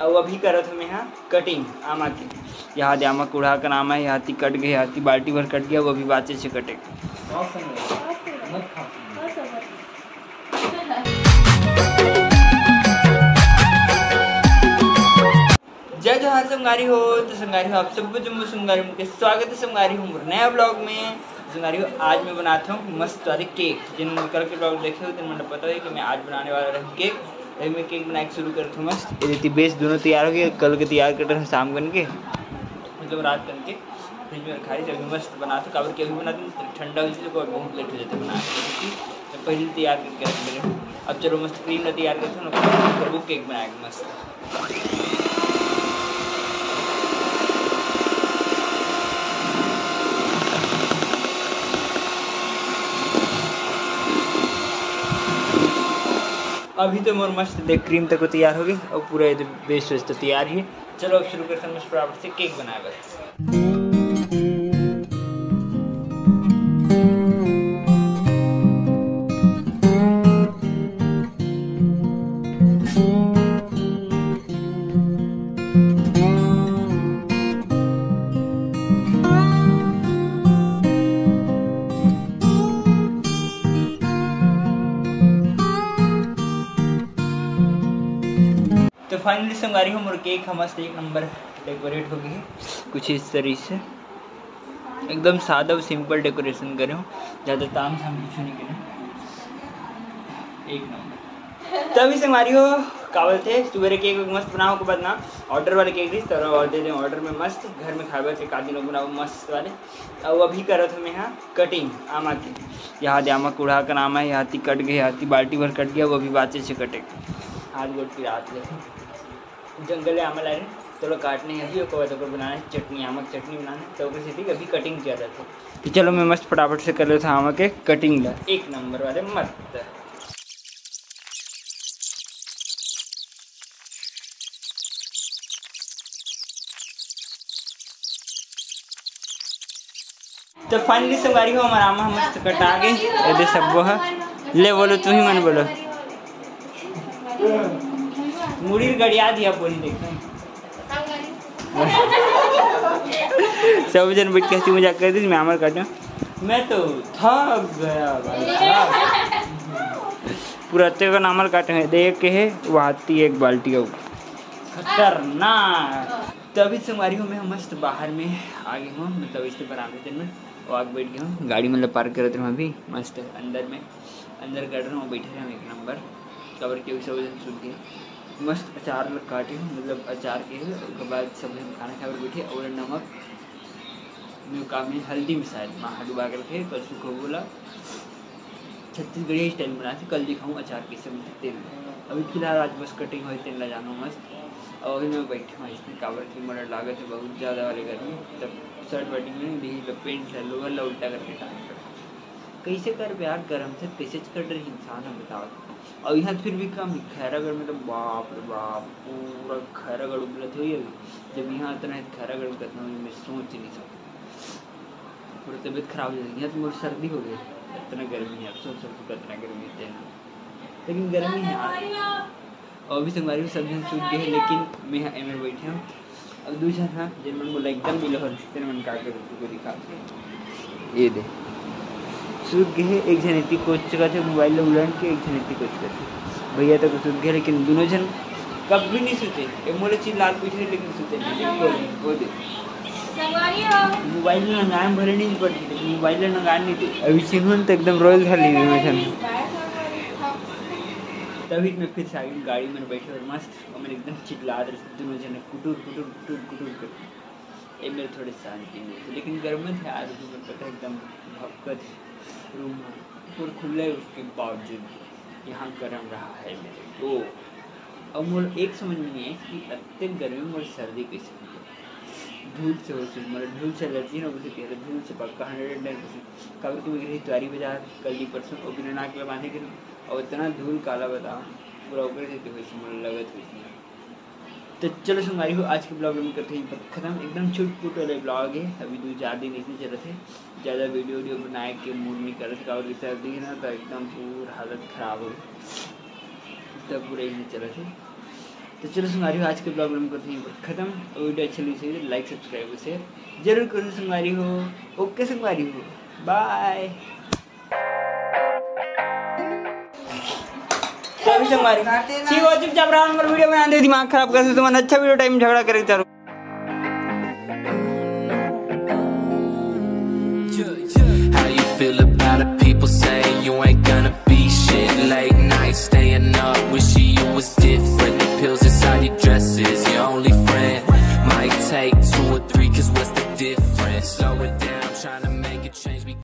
अब अभी करत हमें यहाँ कटिंग आमा की। यहाँ दे आमा कुड़ा का नाम है, यहाँ ती कट गए, यहाँ ती बाल्टी भर कट गया, वो अभी बाचे से कटे। जय जोहार संगारी हो। तो संगारी हो आप सब जम्मू संगारी के स्वागत है संगारी हो नया ब्लॉग में। संगारी हो आज मैं बनाता हूँ मस्त वाले केक। जिन्होंने कल के ब्लॉग देखे हो तो मुझे पता है कि मैं आज बनाने वाला रहूँ केक। अभी मैं केक बनाना शुरू करता हूँ मस्त। ये बेस दोनों तैयार हो गए, कल के तैयार कर रहे हैं शाम करके, मतलब रात करके फ्रिज में रखा है। अभी मस्त बनाता हूँ काबर के अभी बनाते हैं ठंडा हो जाए तो बहुत लेट हो जाता है बनाने, तो पहले तैयार करके रख मेरे। अब चलो मस्त क्रीम ना तैयार करते हैं ना, फिर वो केक बनाएगा मस्त। अभी तो मोर मस्त देख क्रीम तक तैयार हो गई और पूरा ये बेस वेस तो तैयार ही है। चलो अब शुरू करते हैं मस्त फटाफट से केक बनाएगा। तो फाइनली संगारी हूँ मोर केक मस्त एक नंबर डेकोरेट हो गई है कुछ इस तरीके से, एकदम सादा और सिंपल डेकोरेशन करे हूँ, ज़्यादा ताम झाम कुछ नहीं करे, एक नंबर। तभी संगारी हो कावल थे सुबह केक मस्त बनाओ के बाद ना ऑर्डर वाले केक दी तरह और दे दें ऑर्डर में मस्त घर में खाए के कादी लोग बनाओ मस्त वाले। अब अभी करत हमें यहाँ कटिंग आमा की। यहाँ दे आमा कुड़ा का नाम है, यहाँ ती कट गए, यहाँ ती बाल्टी भर कट गया, वो अभी बाचे से कटे हाथ गोट की रात ले जंगल आमा ला रहे चलो काटने अभी और बनाना है चटनी, आमा की चटनी बनाना है तो सीधी अभी कटिंग किया जाता है। तो चलो मैं मस्त फटाफट से कर लेता था आमा के कटिंग ला एक नंबर वाले मस्त। तो फाइनली संगारी हो हमारा आमा मस्त कटा गए ये सब वो है। ले बोलो तू ही मन बोलो मुड़ी गड़िया दिया बोली देखो सब जन बैठ के हंसी मजाक कर दी मैं आमर काटा मैं तो थक गया भाई पूरा का नामर काटे हैं देख के है वहाती एक बाल्टी हो खतरनाक। तभी संगवारी हूँ मैं मस्त बाहर में आ गई हूँ, मतलब इससे बरामदे में और आगे बैठ गया हूँ गाड़ी मतलब पार्क कर रहे थे अभी मस्त अंदर में अंदर कर रहा हूँ बैठे हैं एक नंबर कवर के सब जन सुन के मस्त अचार लोग काटे हूँ, मतलब अचार के उसके बाद सब लोग खाना खा कर बैठे और नमक में काम है हल्दी में शायद वहाँ डुबा करके कल सूखा बोला छत्तीसगढ़ी स्टाइल बनाते कल दिखाऊँ अचार के सब तेल में। अभी फिलहाल आज बस कटिंग हुई तेल ला जाना मस्त और अभी मैं बैठे हूँ इसमें काबर की मर्डर लागत है बहुत ज़्यादा वाले गर्मी तब शर्ट वर्टिंग में भी पेंट है लोअर ला उल्टा करके टांग कैसे कर प्यार गर्म से कैसे कर रही इंसान है बताओ। और यहाँ फिर भी कम खैरागढ़ में तो बाप रे बाप पूरा खैरागढ़ उपलब्ध हुई है। जब यहाँ इतना है खैरागढ़ करना मैं सोच नहीं सकता, पूरा तबीयत खराब हो जाएगी। यहाँ तो मेरी सर्दी हो गई इतना गर्मी है, अब सोच सकते कितना गर्मी है लेकिन गर्मी है और भी संगवारी सब दिन सूख गए हैं लेकिन मैं यहाँ एम बैठे हूँ। अब दूसरा था जिन मन बोला एकदम मिलो तेरे मन का को दिखा ये दे सूख गए एक जन इतनी कोच का थे मोबाइल में उलट के एक जन इतनी कोच का थे भैया तक सूख गए लेकिन दोनों जन कभी नहीं सोते एक मोले चीज लाल पूछे लेकिन सोते नहीं वो दे मोबाइल में नंगान भरे नहीं पड़ती लेकिन मोबाइल में नंगान नहीं थे अभी सिंहन तो एकदम रोयल था ली में तभी मैं फिर से आगे गाड़ी में बैठे और मस्त और मैंने एकदम चिल्ला रहे दोनों जने कुटुर कुटुर कुटुर कुटुर कर ये मेरे थोड़े शांति नहीं थे लेकिन गर्म थे आज भी मैं पता एकदम भक्कत रूम पूरा खुला है उसके बावजूद यहाँ गर्म रहा है मेरे को। अब मुझे एक समझ में नहीं है कि अत्यंत गर्मी में मुझे सर्दी कैसे धूल से हो सकती मतलब धूल से एलर्जी ना हो सकती है धूल से पक्का 100% कभी तो मेरी द्वारी बाजार कल की परसों और बिना नाक लगाने के और इतना धूल काला बता पूरा ऊपर देते हुए मन लगत हुई। तो चलो संगारी हो आज के ब्लॉग में करते हैं खत्म, एकदम छुट वाले ब्लॉग है। अभी 2-4 दिन ऐसे चल रहे थे, ज़्यादा वीडियो बनाए के मूड नहीं कर रहे थे और सर्दी है ना तो एकदम पूरा हालत ख़राब हो गई तब पूरा यही चल रहे थे। तो चलो संगवारी हो, आज के ब्लॉग में करते हैं खत्म। और वीडियो अच्छी लगी तो लाइक सब्सक्राइब से जरूर करो संगवारी हो। ओके संगवारी हो, बाय। संगवारी ठीक हो, चुपचाप रहो, वीडियो बना दे, दिमाग खराब कर, तुम्हारा अच्छा वीडियो टाइम झगड़ा करे।